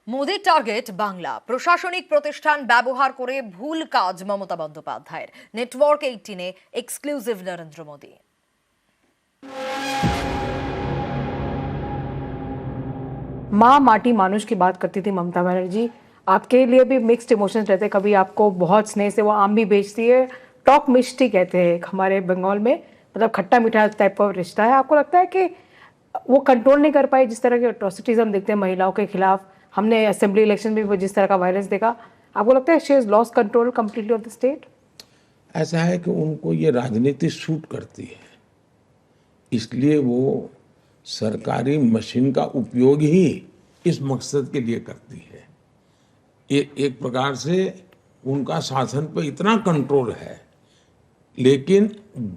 মোদির টার্গেট বাংলা। প্রশাসনিক প্রতিষ্ঠান ব্যবহার করে ভুল কাজ মমতা বন্দ্যোপাধ্যায়ের। নেটওয়ার্ক 18-এ এক্সক্লুসিভ নরেন্দ্র মোদি। माँ माटी मानुष की बात करती थी ममता बनर्जी। आपके लिए भी मिक्स्ड इमोशंस रहते हैं, कभी आपको बहुत स्नेह से वो आम भी बेचती है, टॉक मिष्टी कहते हैं हमारे बंगाल में, मतलब खट्टा मीठा टाइप का रिश्ता है। आपको लगता है कि वो कंट्रोल नहीं कर पाई? जिस तरह के अट्रॉसिटीज हम देखते हैं महिलाओं के खिलाफ, हमने असेंबली इलेक्शन में भी जिस तरह का वायलेंस देखा, आपको लगता है she has lost control completely off the state? ऐसा है कि उनको ये राजनीति सूट करती है, इसलिए वो सरकारी मशीन का उपयोग ही इस मकसद के लिए करती है। एक प्रकार से उनका शासन पे इतना कंट्रोल है, लेकिन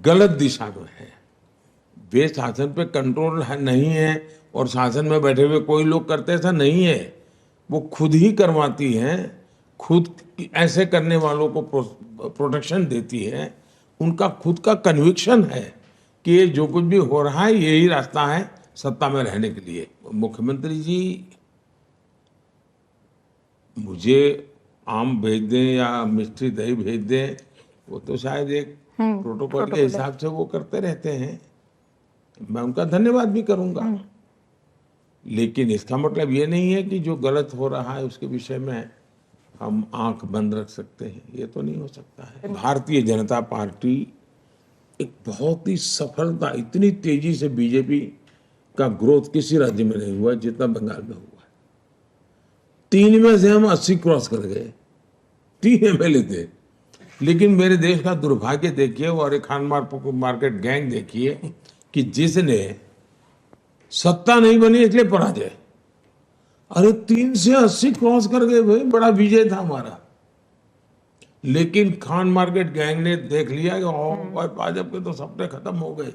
गलत दिशा में है। वे शासन पे कंट्रोल नहीं है और शासन में बैठे हुए कोई लोग करते, ऐसा नहीं है। वो खुद ही करवाती हैं, खुद ऐसे करने वालों को प्रोटेक्शन देती है। उनका खुद का कन्विक्शन है कि ये जो कुछ भी हो रहा है यही रास्ता है सत्ता में रहने के लिए। मुख्यमंत्री जी मुझे आम भेज दें या मिष्टी दही भेज दें, वो तो शायद एक प्रोटोकॉल के हिसाब से वो करते रहते हैं। मैं उनका धन्यवाद भी करूंगा, लेकिन इसका मतलब ये नहीं है कि जो गलत हो रहा है उसके विषय में हम आंख बंद रख सकते हैं। ये तो नहीं हो सकता है। भारतीय जनता पार्टी एक बहुत ही सफलता, इतनी तेजी से बीजेपी का ग्रोथ किसी राज्य में नहीं हुआ जितना बंगाल में हुआ है। 3 में से हम 80 क्रॉस कर गए, 3 MLA थे। लेकिन मेरे देश का दुर्भाग्य देखिए और एक खान मार्केट गैंग देखिए कि जिसने सत्ता नहीं बनी इसलिए पराजय। अरे 3 से 80 क्रॉस कर गए भाई, बड़ा विजय था हमारा। लेकिन खान मार्केट गैंग ने देख लिया कि भाजपा के तो सपने खत्म हो गए।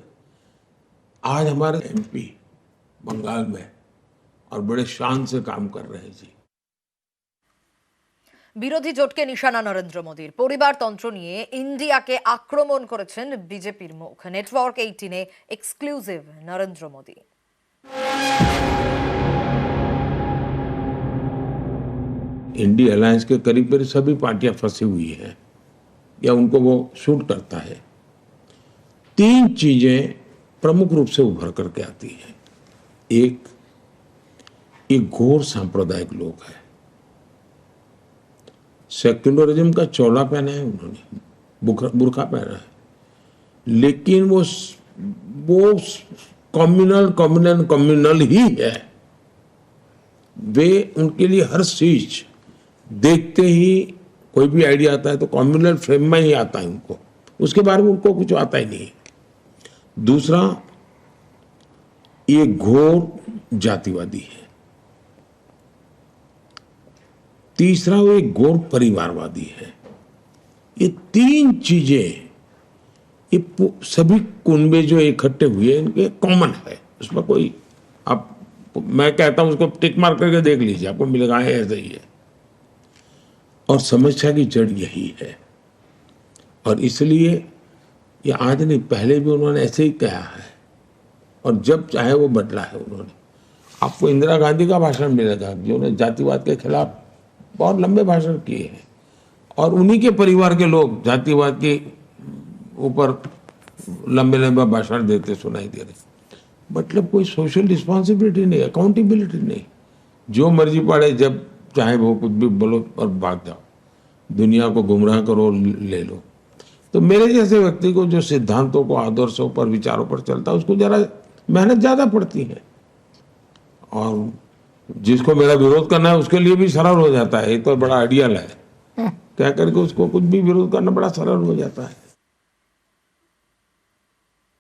आज हमारे MP बंगाल में और बड़े शान से काम कर रहे हैं जी। বিরোধী জোটকে নিশানা নরেন্দ্র মোদির। পরিবারতন্ত্র নিয়ে ইন্ডিয়াকে আক্রমণ করেছেন বিজেপির মুখ। নেটওয়ার্ক 18-এ exclusive Narendra Modi. INDI alliance के करीब करीब सभी पार्टियां फंसी हुई हैं या उनको वो शूट करता है। 3 चीजें प्रमुख रूप से उभर करके आती हैं। एक घोर सांप्रदायिक लोग हैं, सेक्युलरिज्म का चोला पहना है उन्होंने, बुर्खा पहना है, लेकिन वो कम्युनल ही है। वे उनके लिए हर चीज देखते ही कोई भी आइडिया आता है तो कम्युनल फ्रेम में ही आता है उनको, उसके बारे में उनको कुछ आता ही नहीं है। दूसरा, ये घोर जातिवादी है। तीसरा, वो एक घोर परिवारवादी है। ये 3 चीजें ये सभी कुनबे जो इकट्ठे हुए इनके कॉमन है। उसमें कोई आप, मैं कहता हूं उसको टिक मार करके देख लीजिए, आपको मिलेगा ऐसा ही है। और समस्या की जड़ यही है, और इसलिए ये आज नहीं पहले भी उन्होंने ऐसे ही कहा है और जब चाहे वो बदला है उन्होंने। आपको इंदिरा गांधी का भाषण मिलेगा जिन्होंने जातिवाद के खिलाफ बहुत लंबे भाषण किए हैं, और उन्हीं के परिवार के लोग जातिवाद के ऊपर लंबे लंबे भाषण देते सुनाई दे रहे। मतलब कोई सोशल रिस्पॉन्सिबिलिटी नहीं, अकाउंटेबिलिटी नहीं। जो मर्जी पड़े जब चाहे वो कुछ भी बोलो और भाग जाओ, दुनिया को गुमराह करो, ले लो। तो मेरे जैसे व्यक्ति को जो सिद्धांतों को, आदर्शों पर, विचारों पर चलता है उसको जरा मेहनत ज्यादा पड़ती है, और जिसको मेरा विरोध करना है उसके लिए भी सरल हो जाता है। ये तो बड़ा आइडियल है, क्या करके उसको कुछ भी विरोध करना बड़ा सरल हो जाता है।